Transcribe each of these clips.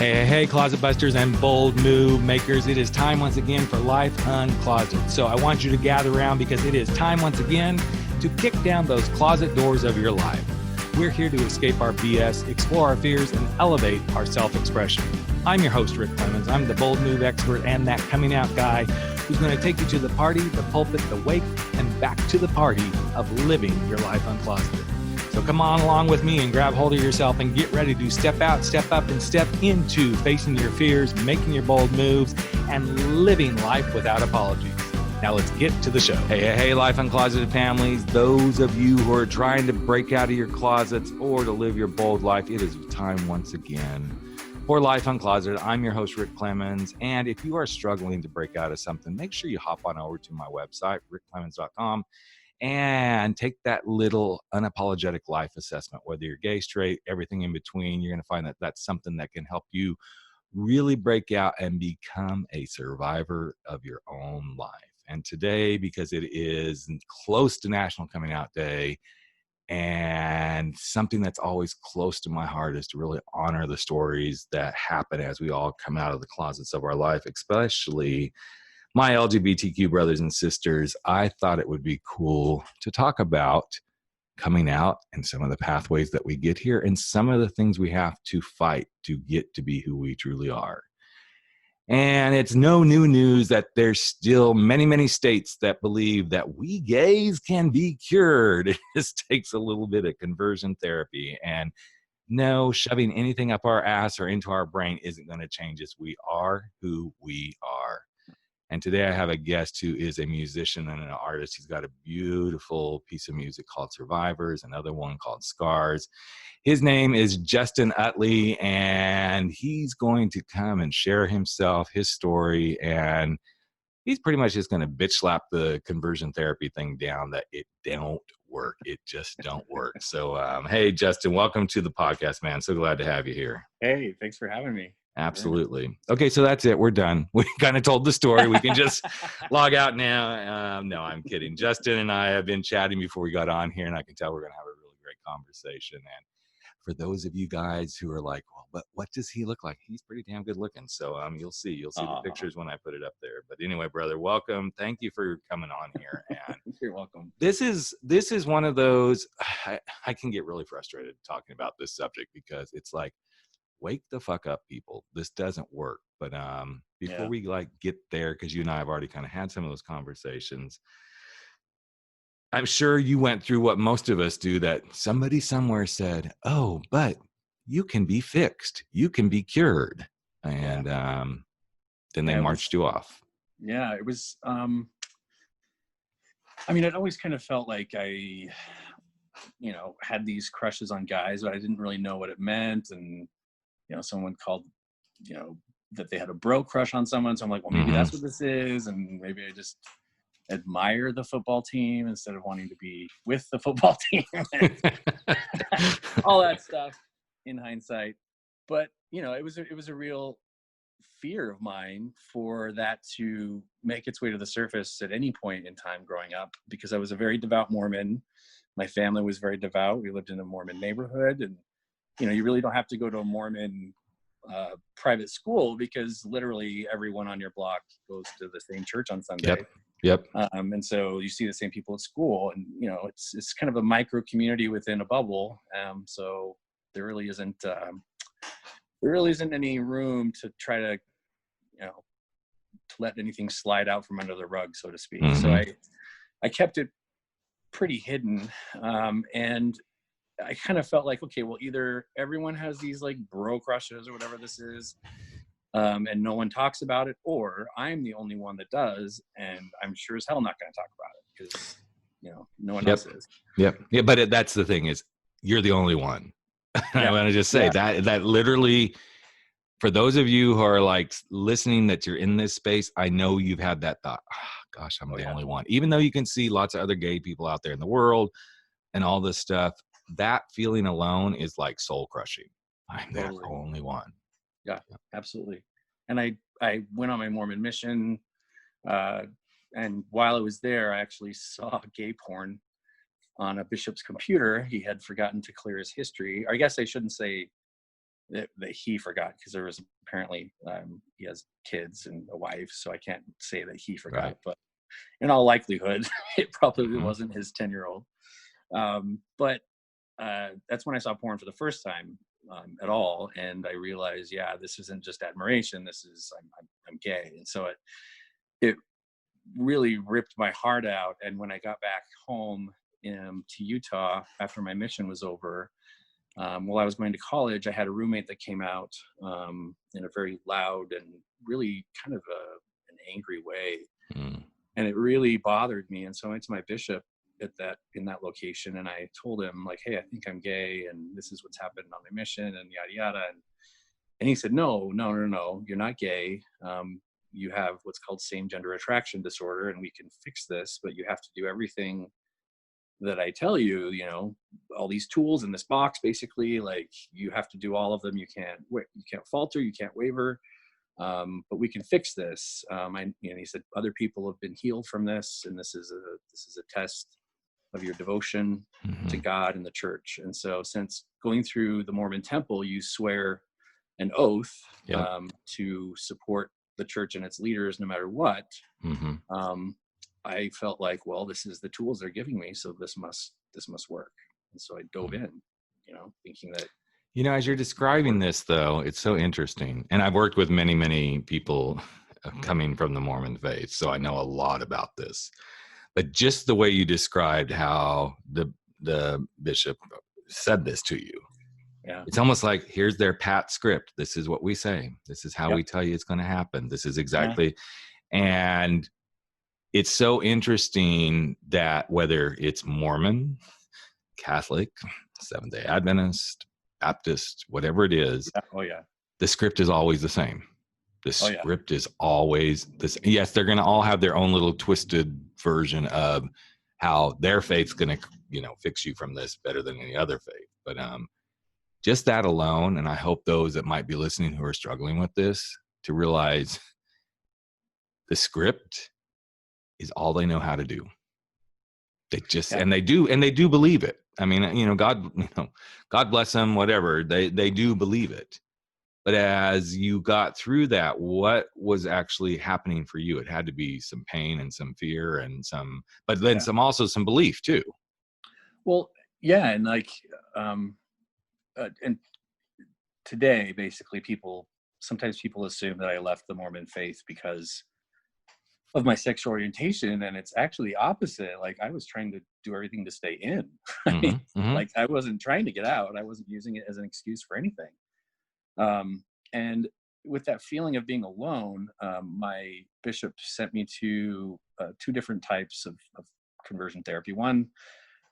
Hey, closet busters and bold move makers. It is time once again for Life Uncloseted. So I want you to gather around because it is time once again to kick down those closet doors of your life. We're here to escape our BS, explore our fears, and elevate our self-expression. I'm your host, Rick Clemens. I'm the bold move expert and that coming out guy who's going to take you to the party, the pulpit, the wake, and back to the party of living your life uncloseted. So come on along with me and grab hold of yourself and get ready to step out, step up, and step into facing your fears, making your bold moves, and living life without apologies. Now let's get to the show. Hey, Life Uncloseted families, those of you who are trying to break out of your closets or to live your bold life, it is time once again for Life Uncloseted. I'm your host, Rick Clemens, and if you are struggling to break out of something, make sure you hop on over to my website, rickclemens.com, and take that little unapologetic life assessment. Whether you're gay, straight, everything in between, you're going to find that that's something that can help you really break out and become a survivor of your own life. And today, because it is close to National Coming Out Day, and something that's always close to my heart is to really honor the stories that happen as we all come out of the closets of our life, especially my LGBTQ brothers and sisters. I thought it would be cool to talk about coming out and some of the pathways that we get here and some of the things we have to fight to get to be who we truly are. And it's no new news that there's still many, many states that believe that we gays can be cured. It just takes a little bit of conversion therapy. And no, shoving anything up our ass or into our brain isn't going to change us. We are who we are. And today I have a guest who is a musician and an artist. He's got a beautiful piece of music called Survivors, another one called Scars. His name is Justin Utley, and he's going to come and share himself, his story, and he's pretty much just going to bitch slap the conversion therapy thing down that it don't work. It just don't work. So, hey, Justin, welcome to the podcast, man. So glad to have you here. Hey, thanks for having me. Absolutely. Okay, so that's it. We're done. We kind of told the story. We can just log out now. No, I'm kidding. Justin and I have been chatting before we got on here, and I can tell we're going to have a really great conversation. And for those of you guys who are like, well, but what does he look like? He's pretty damn good looking. So you'll see the pictures when I put it up there. But anyway, brother, welcome. Thank you for coming on here. And you're welcome. This is one of those, I can get really frustrated talking about this subject because it's like, wake the fuck up, people. This doesn't work. But before we get there, because you and I have already kind of had some of those conversations, I'm sure you went through what most of us do, that somebody somewhere said, oh, but you can be fixed. You can be cured. And then they marched you off. Yeah, it was, I'd always kind of felt like I, had these crushes on guys, but I didn't really know what it meant. And someone called, that they had a bro crush on someone. So I'm like, well, maybe that's what this is. And maybe I just admire the football team instead of wanting to be with the football team. All that stuff in hindsight. But, it was a real fear of mine for that to make its way to the surface at any point in time growing up, because I was a very devout Mormon. My family was very devout. We lived in a Mormon neighborhood, and you really don't have to go to a Mormon private school because literally everyone on your block goes to the same church on Sunday. Yep. And so you see the same people at school, and it's kind of a micro community within a bubble. So there really isn't any room to try to to let anything slide out from under the rug, so to speak. So I kept it pretty hidden, and I kind of felt like, okay, well, either everyone has these like bro crushes or whatever this is, and no one talks about it, or I'm the only one that does, and I'm sure as hell not going to talk about it because no one else is. Yeah, but that's the thing, is you're the only one. I want to just say that literally, for those of you who are like listening, that you're in this space, I know you've had that thought, gosh, I'm the only one. Even though you can see lots of other gay people out there in the world and all this stuff, that feeling alone is like soul crushing. I'm the only one. Yeah, absolutely. And I went on my Mormon mission, and while I was there, I actually saw gay porn on a bishop's computer. He had forgotten to clear his history. Or I guess I shouldn't say that he forgot, because there was apparently he has kids and a wife, so I can't say that he forgot, Right. but in all likelihood, it probably Mhm. wasn't his 10-year-old. But that's when I saw porn for the first time at all, and I realized, yeah, this isn't just admiration. This is I'm gay, and so it really ripped my heart out. And when I got back home to Utah after my mission was over, while I was going to college, I had a roommate that came out in a very loud and really kind of an angry way, Mm. and it really bothered me. And so I went to my bishop in that location, and I told him, like, hey, I think I'm gay, and this is what's happened on my mission, and yada yada. And he said, no, you're not gay. You have what's called same gender attraction disorder, and we can fix this, but you have to do everything that I tell you, all these tools in this box, basically, like, you have to do all of them. You can't falter, you can't waver, but we can fix this. He said other people have been healed from this, and this is a test of your devotion to Mhm. God and the church. And so, since going through the Mormon temple, you swear an oath Yep. to support the church and its leaders no matter what. Mhm. I felt like, well, this is the tools they're giving me, so this must work. And so I dove in, thinking that As you're describing this, though, it's so interesting. And I've worked with many, many people coming from the Mormon faith, so I know a lot about this. But just the way you described how the bishop said this to you, yeah, it's almost like, here's their pat script. This is what we say. This is how yep, we tell you it's going to happen. This is yeah, exactly. And it's so interesting that whether it's Mormon, Catholic, Seventh-day Adventist, Baptist, whatever it is, yeah, oh yeah, the script is always the same. The oh yeah, script is always this. Yes, they're going to all have their own little twisted version of how their faith's going to, fix you from this better than any other faith. But just that alone, and I hope those that might be listening who are struggling with this to realize the script is all they know how to do. They just, yeah, and they do believe it. I mean, God bless them, whatever. They do believe it. But as you got through that, what was actually happening for you? It had to be some pain and some fear and but then yeah. some belief too. Well, yeah, and like, and today, basically, sometimes people assume that I left the Mormon faith because of my sexual orientation, and it's actually opposite. Like, I was trying to do everything to stay in. I Mm-hmm, mean, mm-hmm, like, I wasn't trying to get out. I wasn't using it as an excuse for anything. And with that feeling of being alone, my bishop sent me to two different types of conversion therapy. One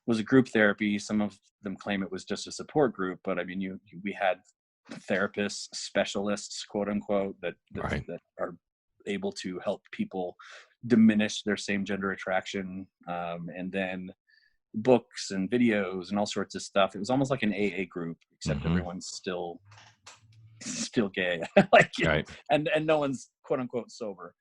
was a group therapy. Some of them claim it was just a support group, but I mean, we had therapists, specialists, quote unquote, that right. are able to help people diminish their same gender attraction, and then books and videos and all sorts of stuff. It was almost like an AA group, except Mm-hmm, everyone's still gay, like, right, and no one's quote unquote sober.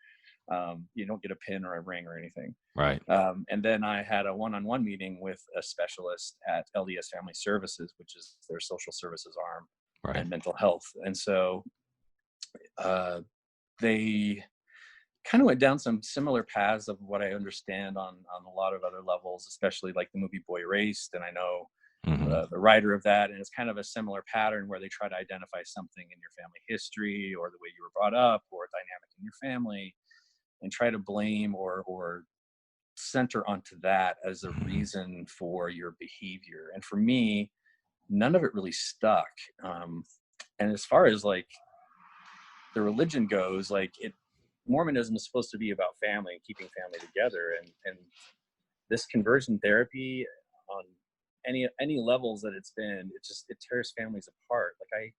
You don't get a pin or a ring or anything. right, And then I had a one-on-one meeting with a specialist at LDS Family Services, which is their social services arm right. and mental health. And so they kind of went down some similar paths of what I understand on a lot of other levels, especially like the movie Boy Erased. And I know Mm-hmm, the writer of that, and it's kind of a similar pattern where they try to identify something in your family history or the way you were brought up or a dynamic in your family, and try to blame or center onto that as a mm-hmm, reason for your behavior. And for me, none of it really stuck. And as far as like the religion goes, like, Mormonism is supposed to be about family and keeping family together, and this conversion therapy on any levels that it's been, it tears families apart. Like,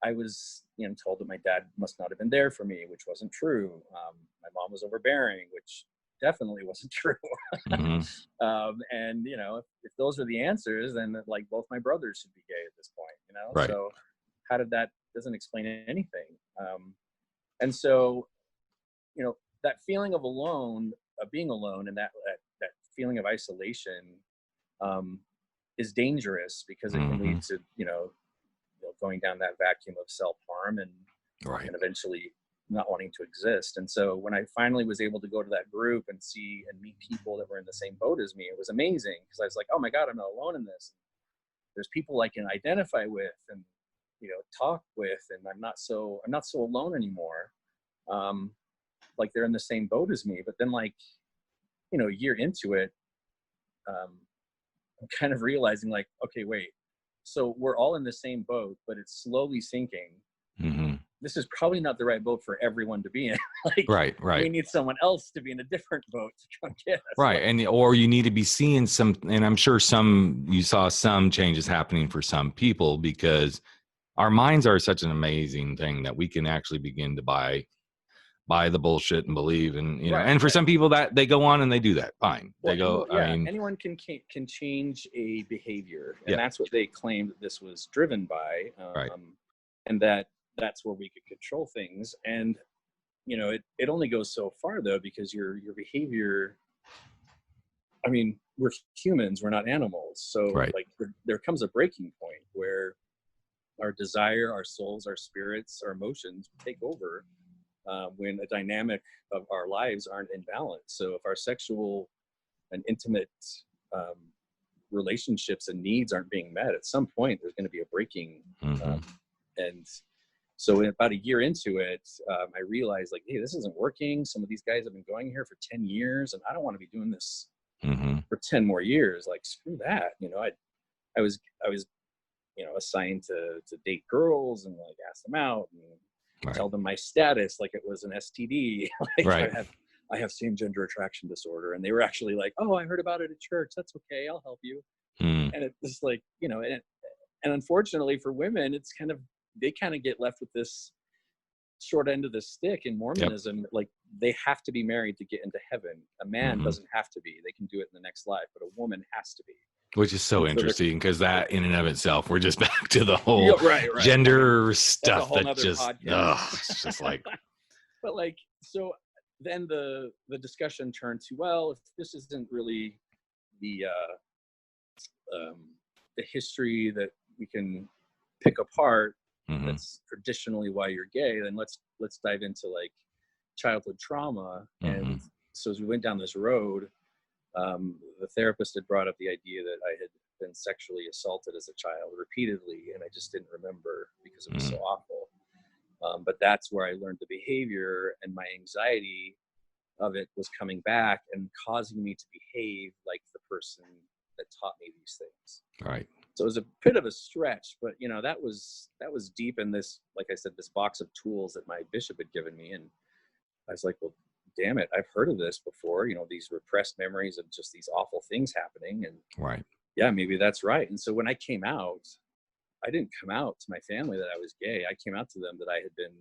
I was told that my dad must not have been there for me, which wasn't true. My mom was overbearing, which definitely wasn't true. mm-hmm, And if those are the answers, then like both my brothers should be gay at this point. right. So how did that doesn't explain anything. And so that feeling of being alone, and that feeling of isolation, is dangerous because it can Mm-hmm, lead to going down that vacuum of self-harm and eventually not wanting to exist. And so when I finally was able to go to that group and see and meet people that were in the same boat as me, it was amazing, because I was like, oh my God, I'm not alone in this. There's people I can identify with and, talk with, and I'm not so alone anymore. Like they're in the same boat as me. But then, like, a year into it, I'm kind of realizing, like, okay, wait, so we're all in the same boat, but it's slowly sinking. Mm-hmm. This is probably not the right boat for everyone to be in. Like, right. We need someone else to be in a different boat to come get us. Right. And, or you need to be seeing some, and I'm sure you saw some changes happening for some people, because our minds are such an amazing thing that we can actually begin to buy the bullshit and believe. And, and for some people that they go on and they do that. Fine. They go, anyone can change a behavior. And that's what they claimed that this was driven by. And that's where we could control things. And, it only goes so far, though, because your behavior, I mean, we're humans, we're not animals. So like there comes a breaking point where our desire, our souls, our spirits, our emotions take over. When a dynamic of our lives aren't in balance. So if our sexual and intimate relationships and needs aren't being met, at some point there's going to be a breaking. And so about a year into it, I realized, like, hey, this isn't working. Some of these guys have been going here for 10 years, and I don't want to be doing this for 10 more years. Like, screw that. I was assigned to date girls and, like, ask them out and tell them my status like it was an STD. Like, I have same gender attraction disorder, and they were actually like, oh, I heard about it at church. That's okay. I'll help you. And it's like, and unfortunately for women, it's they kind of get left with this short end of the stick in Mormonism. Like, they have to be married to get into heaven. A man doesn't have to be. They can do it in the next life, but a woman has to be. Which is so interesting, because that in and of itself, we're just back to the whole gender stuff that just, it's just like. But, like, so then the discussion turned to, well, if this isn't really the history that we can pick apart, that's traditionally why you're gay, then let's dive into, like, childhood trauma. And so as we went down this road, the therapist had brought up the idea that I had been sexually assaulted as a child repeatedly, and I just didn't remember because it was so awful. But that's where I learned the behavior, and my anxiety of it was coming back and causing me to behave like the person that taught me these things. Right. So it was a bit of a stretch, but that was deep in this, like I said, this box of tools that my bishop had given me. And I was like, well, damn it, I've heard of this before, these repressed memories of just these awful things happening. And yeah, maybe that's right. And so when I came out, I didn't come out to my family that I was gay. I came out to them that I had been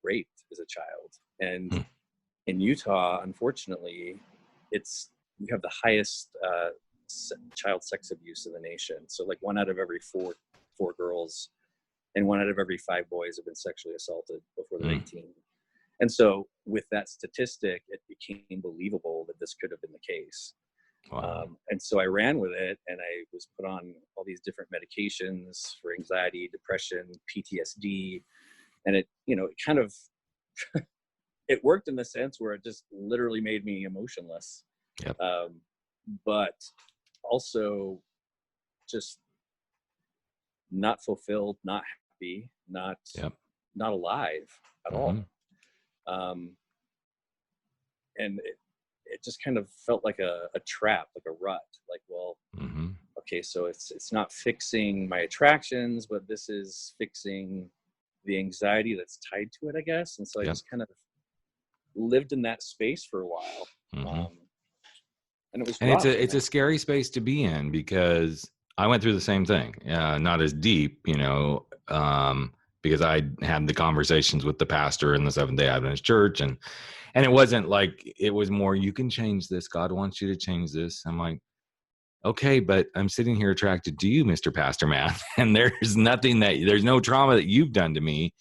raped as a child. And in Utah, unfortunately, you have the highest child sex abuse in the nation. So, like, 1 out of every four girls and 1 out of every 5 boys have been sexually assaulted before they're 18. And so with that statistic, it became believable that this could have been the case. Wow. And so I ran with it, and I was put on all these different medications for anxiety, depression, PTSD. And it kind of, it worked in the sense where it just literally made me emotionless. Yep. But also just not fulfilled, not happy, not alive at all. And it just kind of felt like a trap, like a rut. Like, well, okay, so it's not fixing my attractions, but this is fixing the anxiety that's tied to it, I guess. And so I just kind of lived in that space for a while. And it was rough. It's a scary space to be in, because I went through the same thing. Not as deep, because I had the conversations with the pastor in the Seventh-day Adventist Church, and it wasn't like, it was more, you can change this. God wants you to change this. I'm like, okay, but I'm sitting here attracted to you, Mr. Pastor Man, and there's no trauma that you've done to me.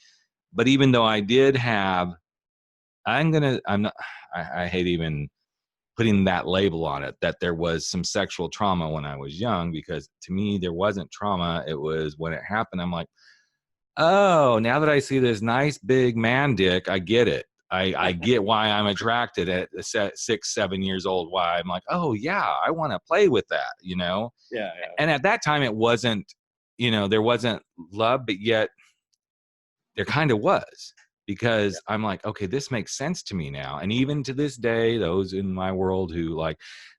But even though I did have, I hate even putting that label on it, that there was some sexual trauma when I was young, because to me, there wasn't trauma. It was when it happened, I'm like, oh, now that I see this nice big man dick, I get it. I get why I'm attracted at 6, 7 years old. Why I'm like, oh yeah, I want to play with that, you know? Yeah, yeah. And at that time it wasn't, you know, there wasn't love, but yet there kind of was, because I'm like, okay, this makes sense to me now. And even to this day, those in my world who like,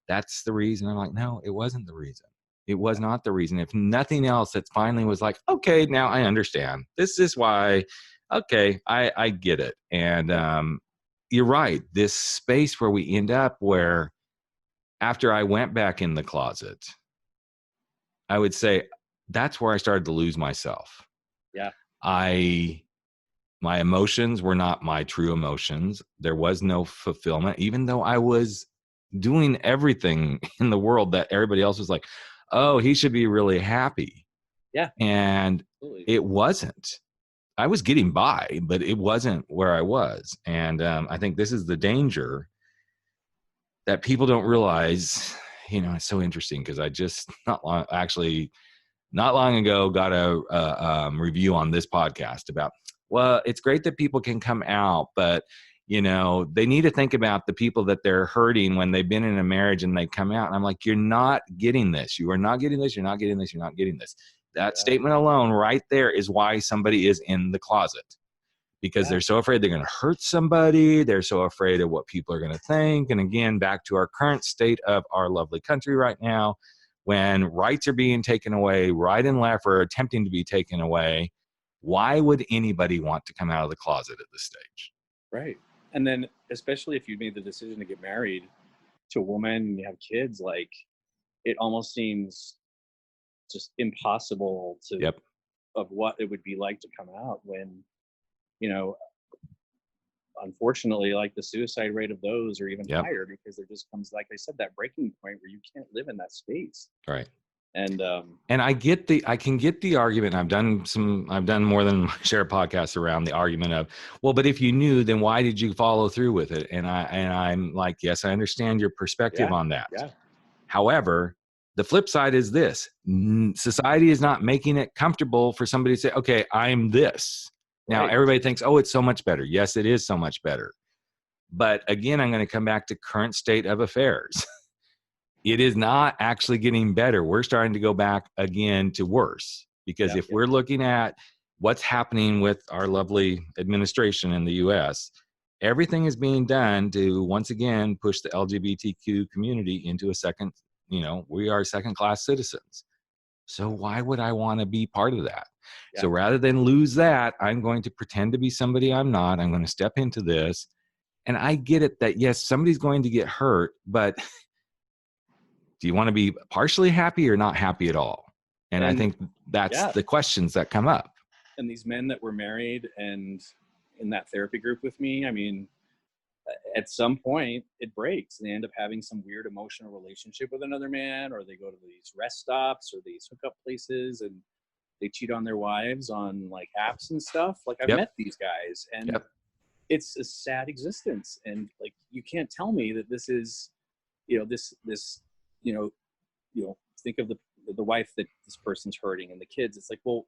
that's the reason, I'm like, no, it wasn't the reason. It was not the reason. If nothing else, it finally was like, okay, now I understand. This is why, okay, I get it. And you're right. This space where we end up, where after I went back in the closet, I would say that's where I started to lose myself. Yeah. My emotions were not my true emotions. There was no fulfillment, even though I was doing everything in the world that everybody else was like, oh, he should be really happy. Yeah. And Absolutely. it wasn't. I was getting by, but it wasn't where I was. And I think this is the danger that people don't realize. You know, it's so interesting because I just not long ago got a review on this podcast about, well, it's great that people can come out, but you know, they need to think about the people that they're hurting when they've been in a marriage and they come out. And I'm like, you're not getting this. You are not getting this. You're not getting this. You're not getting this. That statement alone right there is why somebody is in the closet, because they're so afraid they're going to hurt somebody. They're so afraid of what people are going to think. And again, back to our current state of our lovely country right now, when rights are being taken away, right and left are attempting to be taken away. Why would anybody want to come out of the closet at this stage? Right. And then, especially if you made the decision to get married to a woman and you have kids, like, it almost seems just impossible to, of what it would be like to come out when, you know, unfortunately, like the suicide rate of those are even higher, because there just comes, like I said, that breaking point where you can't live in that space. Right. And I can get the argument. I've done more than my share of podcasts around the argument of, well, but if you knew, then why did you follow through with it? And I'm like, yes, I understand your perspective on that. Yeah. However, the flip side is this: society is not making it comfortable for somebody to say, okay, I'm this. Now everybody thinks, oh, it's so much better. Yes, it is so much better. But again, I'm going to come back to current state of affairs. It is not actually getting better. We're starting to go back again to worse, because if we're looking at what's happening with our lovely administration in the US, everything is being done to once again push the LGBTQ community into a second, you know, we are second-class citizens. So why would I want to be part of that? So rather than lose that, I'm going to pretend to be somebody I'm not. I'm going to step into this. And I get it that yes, somebody's going to get hurt, but do you want to be partially happy or not happy at all? And I think that's the questions that come up. And these men that were married and in that therapy group with me, I mean, at some point it breaks. They end up having some weird emotional relationship with another man, or they go to these rest stops or these hookup places and they cheat on their wives on like apps and stuff. Like I've met these guys, and it's a sad existence. And like, you can't tell me that this is, you know, this, you know, think of the wife that this person's hurting and the kids. It's like, well,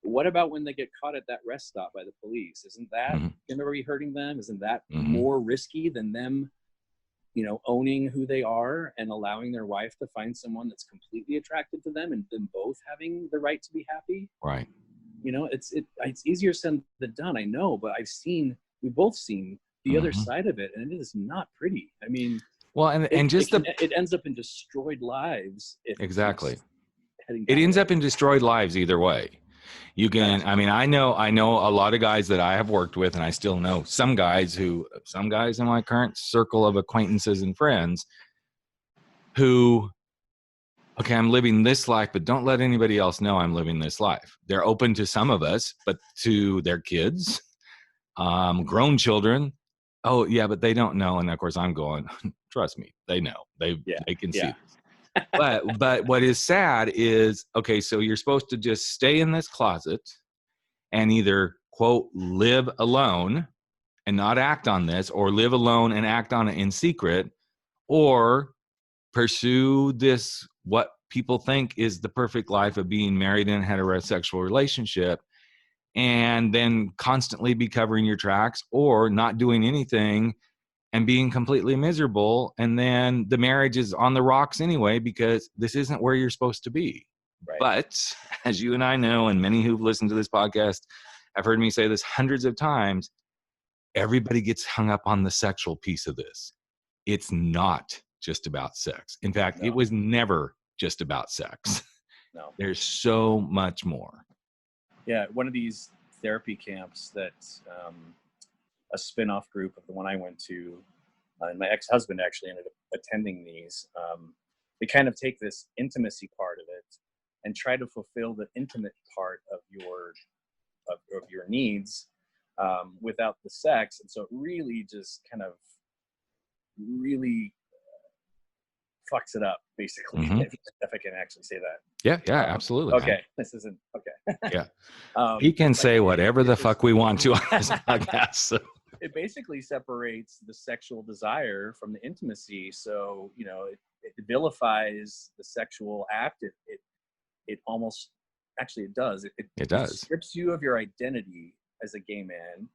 what about when they get caught at that rest stop by the police? Isn't that going to be hurting them? Isn't that more risky than them, you know, owning who they are and allowing their wife to find someone that's completely attracted to them and them both having the right to be happy? Right. You know, it's easier said than done, I know, but we've both seen the other side of it, and it is not pretty. I mean, well, and it ends up in destroyed lives. Exactly. It ends up in destroyed lives either way. You can, I mean, I know a lot of guys that I have worked with, and I still know some guys in my current circle of acquaintances and friends who, okay, I'm living this life, but don't let anybody else know I'm living this life. They're open to some of us, but to their kids, grown children. Oh yeah, but they don't know. And of course I'm going, trust me, they know. They can see this. But what is sad is, okay, so you're supposed to just stay in this closet and either, quote, live alone and not act on this, or live alone and act on it in secret, or pursue this, what people think is the perfect life of being married in a heterosexual relationship. and then constantly be covering your tracks, or not doing anything and being completely miserable. And then the marriage is on the rocks anyway, because this isn't where you're supposed to be. Right. But as you and I know, and many who've listened to this podcast have heard me say this hundreds of times, everybody gets hung up on the sexual piece of this. It's not just about sex. In fact, No. it was never just about sex. No. There's so much more. Yeah, one of these therapy camps that a spin-off group of the one I went to, and my ex-husband actually ended up attending these. They kind of take this intimacy part of it and try to fulfill the intimate part of your needs without the sex, and so it really just kind of really fucks it up, basically. Mm-hmm. If I can actually say that. Yeah, absolutely. Okay, this isn't okay. Yeah, we can say whatever the fuck we want to on this podcast. So. It basically separates the sexual desire from the intimacy. So, you know, it vilifies the sexual act. It almost, actually it does. It does. It strips you of your identity as a gay man.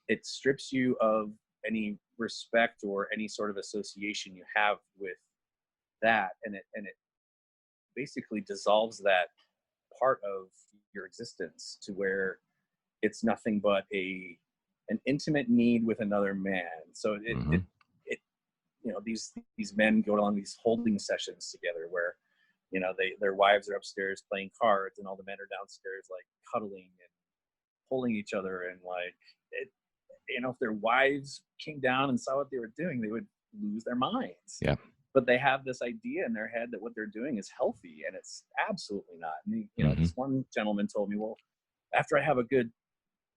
It strips you of any respect or any sort of association you have with that. And it basically dissolves that part of your existence to where it's nothing but an intimate need with another man. So it you know, these men go on these holding sessions together where, you know, their wives are upstairs playing cards and all the men are downstairs like cuddling and pulling each other, and like you know, if their wives came down and saw what they were doing, they would lose their minds. Yeah. But they have this idea in their head that what they're doing is healthy, and it's absolutely not. And you know, this one gentleman told me, well, after I have a good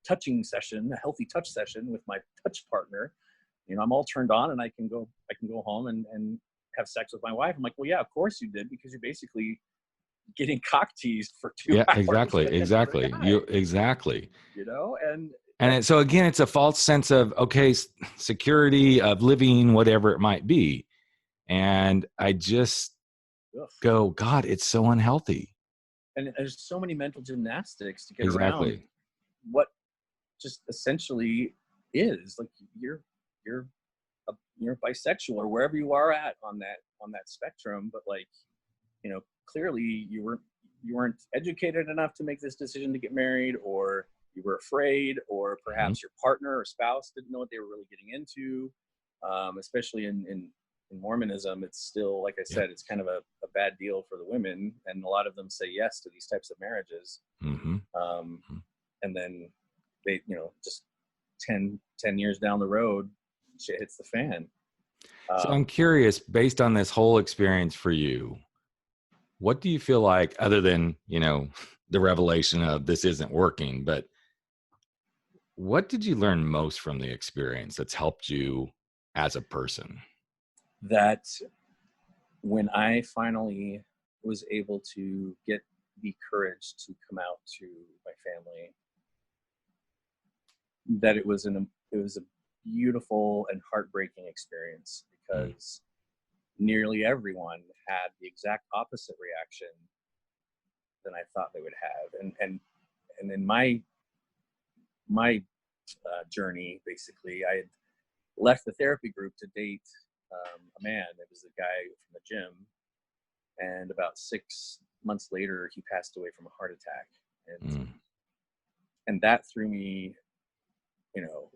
touching session, a healthy touch session with my touch partner, you know, I'm all turned on and I can go home and have sex with my wife. I'm like, well, yeah, of course you did, because you're basically getting cock teased for 2 hours. Exactly. You know, and so again, it's a false sense of, okay, security, of living, whatever it might be. And I just go, God, it's so unhealthy. And there's so many mental gymnastics to get around what just essentially is like you're bisexual or wherever you are at on that spectrum, but like, you know, clearly you weren't educated enough to make this decision to get married, or you were afraid, or perhaps your partner or spouse didn't know what they were really getting into. Especially in Mormonism, it's still, like I said, it's kind of a bad deal for the women, and a lot of them say yes to these types of marriages. And then they, you know, just 10 years down the road, shit hits the fan. So I'm curious, based on this whole experience for you, what do you feel like, other than, you know, the revelation of this isn't working, but what did you learn most from the experience that's helped you as a person? That when I finally was able to get the courage to come out to my family, that it was a beautiful and heartbreaking experience, because nearly everyone had the exact opposite reaction than I thought they would have. And in my journey, basically, I had left the therapy group to date a man. It was a guy from the gym, and about 6 months later, he passed away from a heart attack, and that threw me, you know,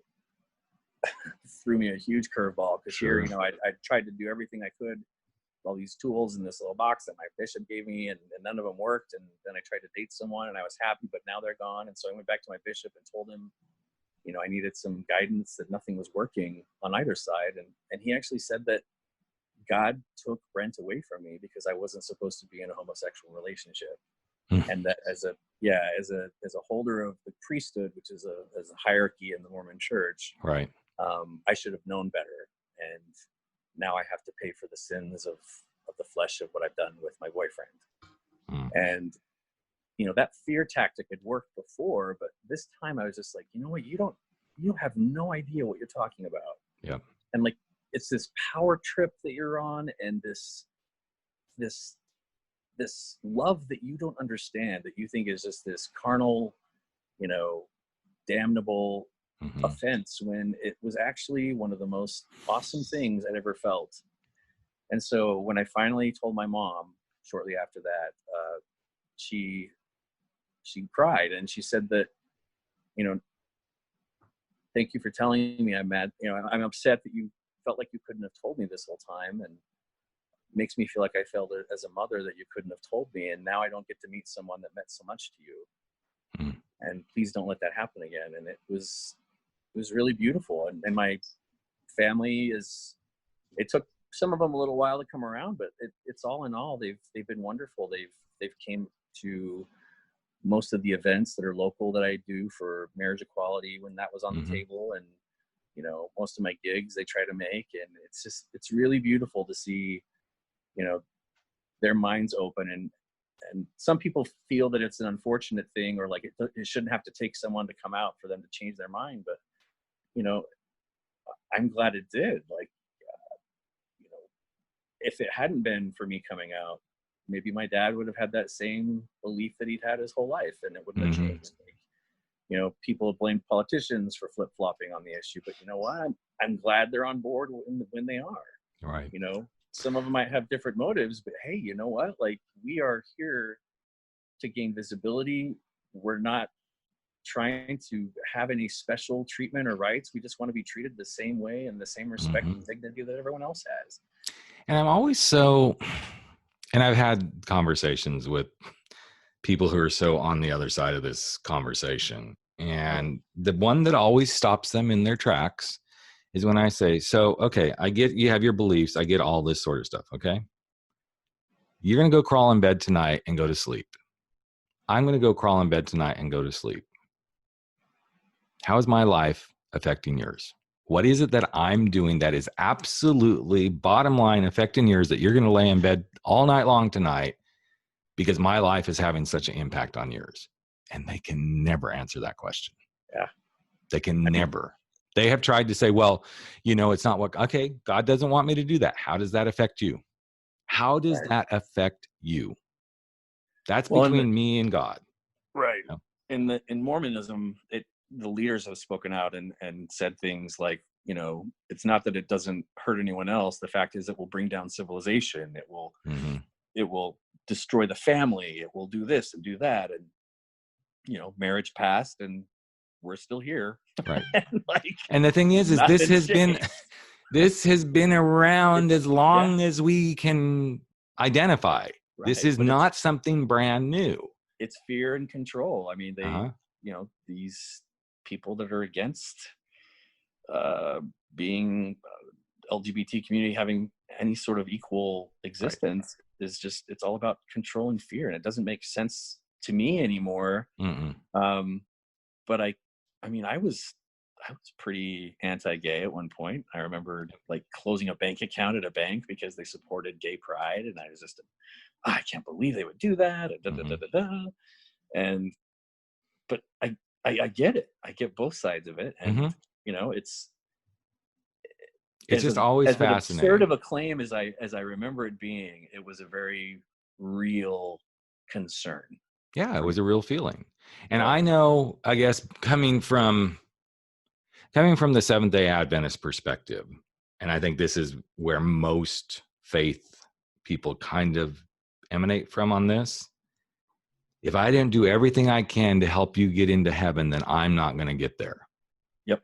a huge curveball, because here, you know, I tried to do everything I could, all these tools in this little box that my bishop gave me, and none of them worked. And then I tried to date someone and I was happy, but now they're gone. And so I went back to my bishop and told him, you know, I needed some guidance, that nothing was working on either side. And he actually said that God took Brent away from me because I wasn't supposed to be in a homosexual relationship. And that as a holder of the priesthood, which is a hierarchy in the Mormon church, right? I should have known better, and now I have to pay for the sins of the flesh of what I've done with my boyfriend. And you know, that fear tactic had worked before, but this time I was just like, you know what, you have no idea what you're talking about. Yeah. And like, it's this power trip that you're on, and this love that you don't understand, that you think is just this carnal you know, damnable offense when it was actually one of the most awesome things I'd ever felt. And so when I finally told my mom shortly after that, she cried and she said that, you know, thank you for telling me. I'm mad. You know, I'm upset that you felt like you couldn't have told me this whole time, and it makes me feel like I failed as a mother that you couldn't have told me. And now I don't get to meet someone that meant so much to you. And please don't let that happen again. And it was really beautiful. And my family it took some of them a little while to come around, but it's all in all, they've been wonderful. They've came to most of the events that are local that I do for marriage equality when that was on the table. And, you know, most of my gigs they try to make, and it's really beautiful to see, you know, their minds open. And some people feel that it's an unfortunate thing, or like it shouldn't have to take someone to come out for them to change their mind. But, you know, I'm glad it did. Like, you know, if it hadn't been for me coming out, maybe my dad would have had that same belief that he'd had his whole life, and it wouldn't have changed. Like, you know, people have blamed politicians for flip-flopping on the issue, but you know what? I'm glad they're on board when they are. Right. You know, some of them might have different motives, but hey, you know what? Like, we are here to gain visibility. We're not trying to have any special treatment or rights. We just want to be treated the same way and the same respect and dignity that everyone else has. And I'm always and I've had conversations with people who are so on the other side of this conversation. And the one that always stops them in their tracks is when I say, so, okay, I get you have your beliefs. I get all this sort of stuff. Okay. You're going to go crawl in bed tonight and go to sleep. I'm going to go crawl in bed tonight and go to sleep. How is my life affecting yours? What is it that I'm doing that is absolutely bottom line affecting yours, that you're going to lay in bed all night long tonight because my life is having such an impact on yours? And they can never answer that question. Yeah. They can never. They have tried to say, well, you know, it's not what, okay, God doesn't want me to do that. How does that affect you? How does that affect you? That's between me and God. Right. You know? In Mormonism, the leaders have spoken out and said things like, you know, it's not that it doesn't hurt anyone else. The fact is it will bring down civilization. It will destroy the family. It will do this and do that. And, you know, marriage passed and we're still here. Right. Like, and the thing is this has been around as long as we can identify. Right. This is not something brand new. It's fear and control. I mean, you know, these people that are against being LGBT community having any sort of equal existence is just, it's all about control and fear, and it doesn't make sense to me anymore. But I mean, I was pretty anti-gay at one point. I remember like closing a bank account at a bank because they supported gay pride, and I was just, I can't believe they would do that. And but I get it. I get both sides of it, and you know, it's just always fascinating. As absurd of a claim as I remember it being, it was a very real concern. Yeah, it was a real feeling. And I know, I guess, coming from the Seventh-day Adventist perspective, and I think this is where most faith people kind of emanate from on this. If I didn't do everything I can to help you get into heaven, then I'm not going to get there. Yep.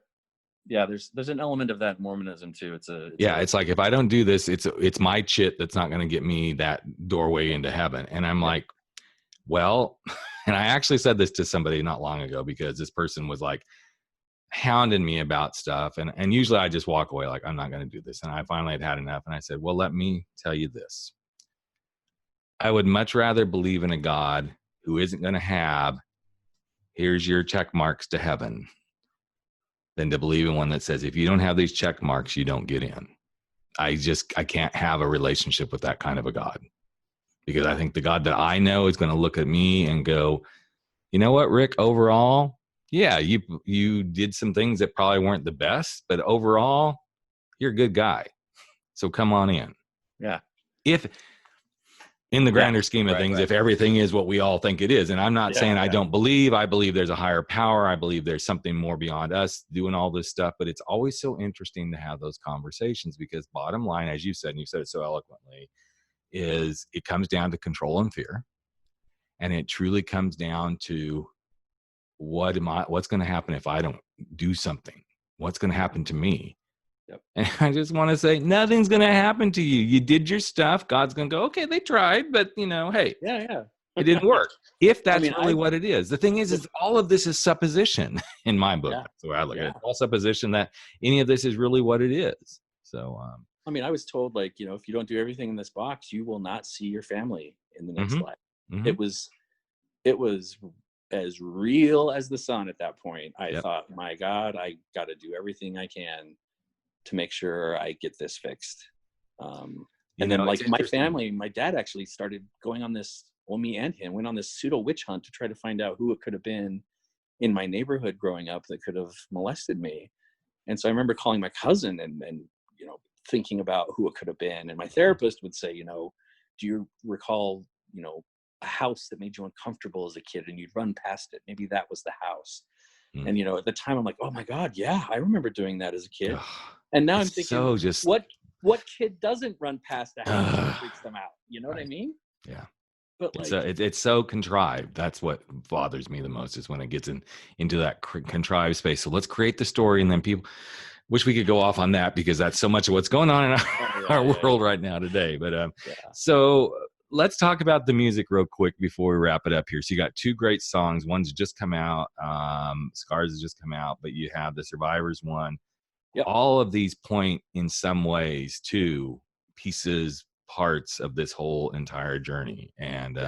Yeah, there's an element of that in Mormonism too. It's like, if I don't do this, it's my chit that's not going to get me that doorway into heaven. And I'm like, well, and I actually said this to somebody not long ago, because this person was like hounding me about stuff. And usually I just walk away like, I'm not going to do this. And I finally had enough. And I said, well, let me tell you this. I would much rather believe in a God who isn't going to have, here's your check marks to heaven, than to believe in one that says, if you don't have these check marks, you don't get in. I can't have a relationship with that kind of a God, because I think the God that I know is going to look at me and go, you know what, Rick, overall, yeah, you did some things that probably weren't the best, but overall, you're a good guy. So come on in. Yeah. in the Yeah. grander scheme of things, Right. if everything is what we all think it is. And I'm not saying I don't believe. I believe there's a higher power. I believe there's something more beyond us doing all this stuff. But it's always so interesting to have those conversations, because bottom line, as you said, and you said it so eloquently, is it comes down to control and fear. And it truly comes down to what's going to happen if I don't do something? What's going to happen to me? Yep. And I just want to say, nothing's going to happen to you. You did your stuff. God's going to go, okay, they tried, but hey, it didn't work. If that's really what it is. The thing is all of this is supposition in my book. That's the way I look at it. All supposition that any of this is really what it is. So, I was told, if you don't do everything in this box, you will not see your family in the next life. Mm-hmm. It was as real as the sun at that point. I thought, my God, I got to do everything I can to make sure I get this fixed. And then my family, my dad actually started going on this, me and him went on this pseudo witch hunt to try to find out who it could have been in my neighborhood growing up that could have molested me. And so I remember calling my cousin and thinking about who it could have been. And my therapist would say, do you recall, a house that made you uncomfortable as a kid and you'd run past it? Maybe that was the house. And, at the time I'm like, oh my God, yeah, I remember doing that as a kid. And now I'm thinking, what kid doesn't run past a house that freaks them out? You know what I mean? Yeah. But it's so contrived. That's what bothers me the most, is when it gets into that contrived space. So let's create the story, and then people wish we could go off on that, because that's so much of what's going on in our world right now today. But so let's talk about the music real quick before we wrap it up here. So you got 2 great songs. One's just come out. Scars has just come out, but you have the Survivors one. Yep. All of these point in some ways to parts of this whole entire journey. And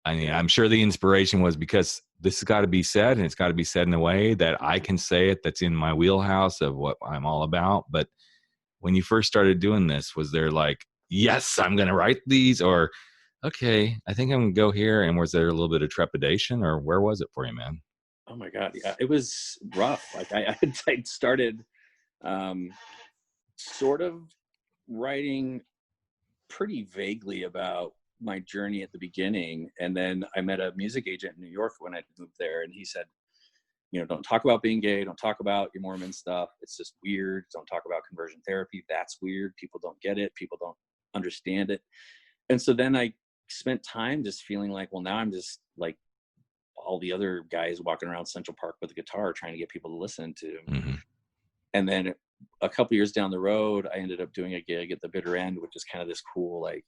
I'm sure the inspiration was because this has got to be said, and it's got to be said in a way that I can say it, that's in my wheelhouse of what I'm all about. But when you first started doing this, was there yes, I'm going to write these, or okay, I think I'm going to go here? And was there a little bit of trepidation, or where was it for you, man? Oh my God. Yeah, it was rough. I started sort of writing pretty vaguely about my journey at the beginning. And then I met a music agent in New York when I moved there. And he said, don't talk about being gay. Don't talk about your Mormon stuff. It's just weird. Don't talk about conversion therapy. That's weird. People don't get it. People don't understand it. And so then I spent time just feeling like, well, now I'm just like all the other guys walking around Central Park with a guitar trying to get people to listen to. Mm-hmm. And then a couple years down the road, I ended up doing a gig at the Bitter End, which is kind of this cool, like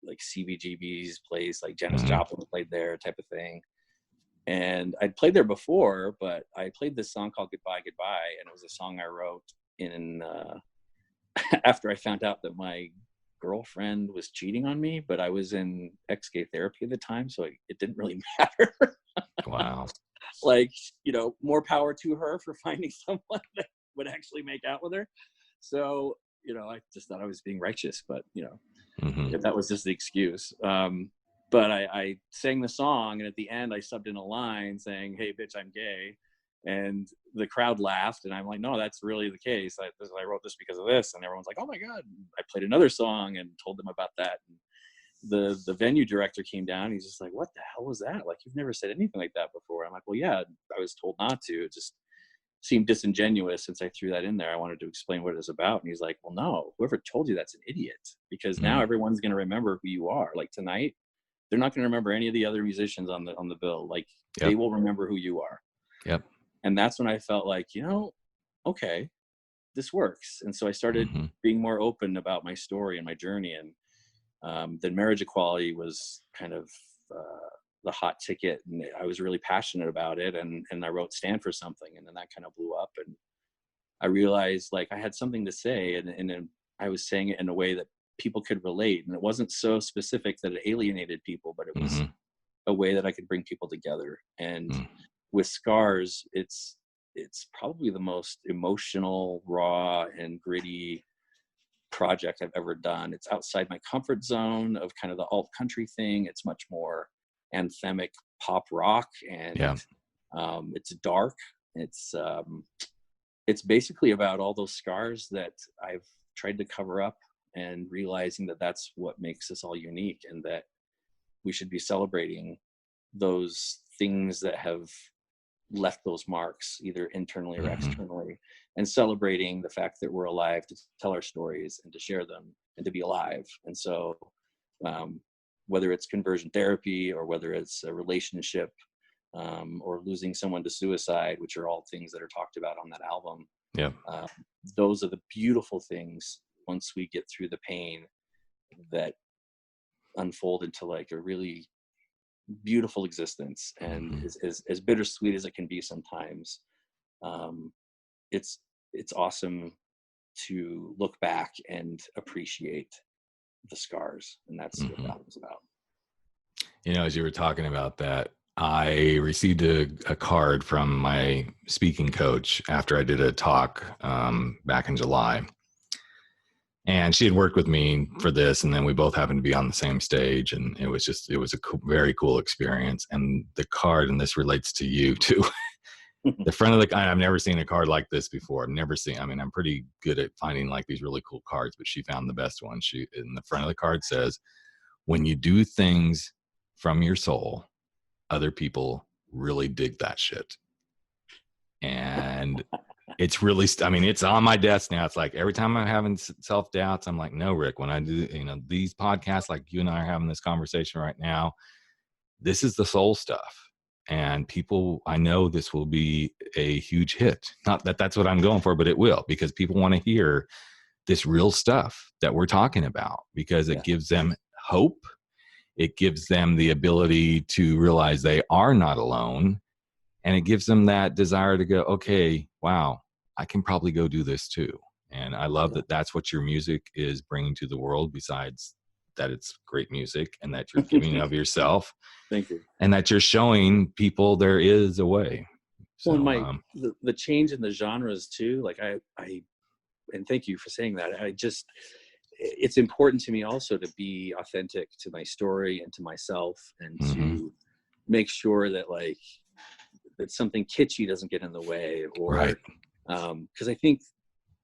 CBGB's place, like Janis Joplin played there type of thing. And I'd played there before, but I played this song called Goodbye, Goodbye. And it was a song I wrote in, after I found out that my girlfriend was cheating on me, but I was in ex-gay therapy at the time. So it didn't really matter. Wow. More power to her for finding someone that would actually make out with her. So, I just thought I was being righteous, but, that was just the excuse. But I sang the song, and at the end I subbed in a line saying, "Hey, bitch, I'm gay." And the crowd laughed, and I'm like, no, that's really the case. I wrote this because of this. And everyone's like, oh my God. And I played another song and told them about that. And the venue director came down. He's just like, what the hell was that? Like, you've never said anything like that before. I'm like, well, yeah, I was told not to. It just seemed disingenuous since I threw that in there. I wanted to explain what it was about. And he's like, well, no, whoever told you that's an idiot, because now everyone's going to remember who you are. Like tonight, they're not going to remember any of the other musicians on the bill. Like they will remember who you are. Yep. And that's when I felt like, okay, this works. And so I started being more open about my story and my journey. And then marriage equality was kind of the hot ticket. And I was really passionate about it. And I wrote Stand for Something. And then that kind of blew up. And I realized like I had something to say. And I was saying it in a way that people could relate. And it wasn't so specific that it alienated people, but it was a way that I could bring people together. And with Scars, it's probably the most emotional, raw, and gritty project I've ever done. It's outside my comfort zone of kind of the alt country thing. It's much more anthemic pop rock, and it's dark. It's basically about all those scars that I've tried to cover up and realizing that that's what makes us all unique, and that we should be celebrating those things that have left those marks, either internally or externally, and celebrating the fact that we're alive to tell our stories and to share them and to be alive. And so whether it's conversion therapy, or whether it's a relationship, or losing someone to suicide, which are all things that are talked about on that album. Yeah. Those are the beautiful things once we get through the pain that unfold into like a really beautiful existence. And as bittersweet as it can be sometimes, it's awesome to look back and appreciate the scars. And that's what that was about. You know, as you were talking about that, I received a card from my speaking coach after I did a talk back in July. And she had worked with me for this, and then we both happened to be on the same stage, and it was a very cool experience. And the card, and this relates to you too, the front of I've never seen a card like this before. I'm pretty good at finding like these really cool cards, but she found the best one. In the front of the card says, "When you do things from your soul, other people really dig that shit." And it's really, it's on my desk now. It's like every time I'm having self-doubts, I'm like, no, Rick, when I do, these podcasts, like you and I are having this conversation right now, this is the soul stuff. And people, I know this will be a huge hit. Not that that's what I'm going for, but it will, because people want to hear this real stuff that we're talking about, because it gives them hope. It gives them the ability to realize they are not alone. And it gives them that desire to go, okay, wow, I can probably go do this too. And I love that that's what your music is bringing to the world, besides that it's great music, and that you're giving of yourself. Thank you. And that you're showing people there is a way. So, well, the change in the genres too, like I and thank you for saying that. It's important to me also to be authentic to my story and to myself, and to make sure that that something kitschy doesn't get in the way, or because I think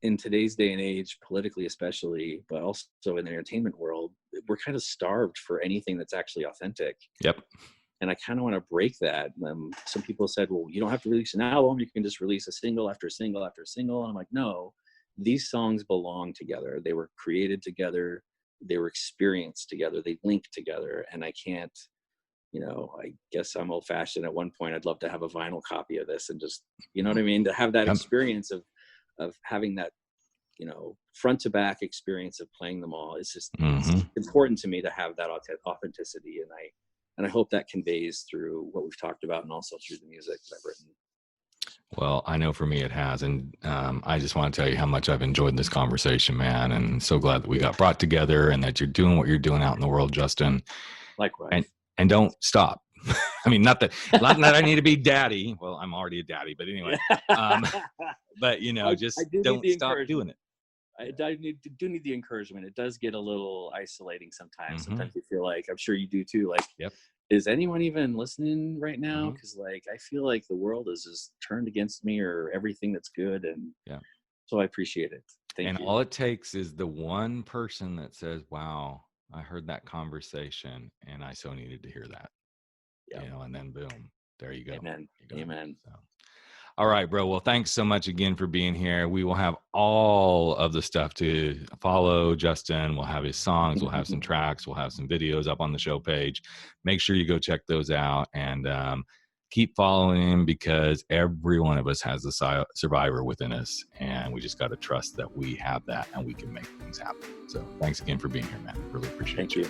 in today's day and age, politically especially, but also in the entertainment world, we're kind of starved for anything that's actually authentic. Yep. And I kind of want to break that. Some people said, well, you don't have to release an album. You can just release a single after single after single. And I'm like, no, these songs belong together. They were created together. They were experienced together. They link together. And I can't, I guess I'm old fashioned. At one point, I'd love to have a vinyl copy of this and just, you know what I mean? To have that experience of having that, front to back experience of playing them all. It's just it's important to me to have that authenticity. And I hope that conveys through what we've talked about, and also through the music that I've written. Well, I know for me it has. And I just want to tell you how much I've enjoyed this conversation, man. And so glad that we got brought together, and that you're doing what you're doing out in the world, Justin. Likewise. And don't stop. not that I need to be daddy. Well, I'm already a daddy, but anyway. But just don't stop doing it. I do need the encouragement. It does get a little isolating sometimes. Sometimes you feel like, I'm sure you do too, is anyone even listening right now? Because I feel like the world is just turned against me, or everything that's good. And so I appreciate it. Thank you. All it takes is the one person that says, wow, I heard that conversation and I so needed to hear that. And then boom, there you go. Amen. Amen. So. All right, bro. Well, thanks so much again for being here. We will have all of the stuff to follow Justin. We'll have his songs. We'll have some tracks. We'll have some videos up on the show page. Make sure you go check those out, and keep following him, because every one of us has a survivor within us, and we just got to trust that we have that and we can make things happen. So thanks again for being here, man. Really appreciate you.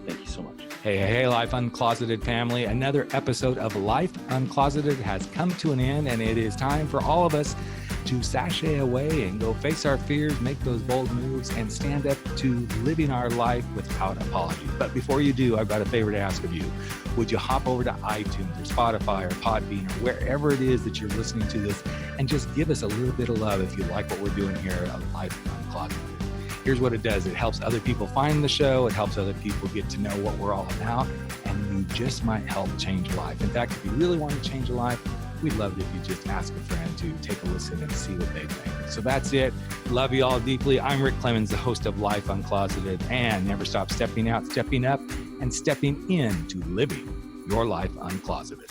Thank you so much. Hey, Life Uncloseted family. Another episode of Life Uncloseted has come to an end, and it is time for all of us to sashay away and go face our fears, make those bold moves, and stand up to living our life without apology. But before you do, I've got a favor to ask of you. Would you hop over to iTunes or Spotify or Podbean or wherever it is that you're listening to this, and just give us a little bit of love if you like what we're doing here at Life Uncloseted. Here's what it does. It helps other people find the show. It helps other people get to know what we're all about. And you just might help change a life. In fact, if you really want to change a life, we'd love it if you just ask a friend to take a listen and see what they think. So that's it. Love you all deeply. I'm Rick Clemens, the host of Life Uncloseted, and never stop stepping out, stepping up, and stepping into living your life uncloseted.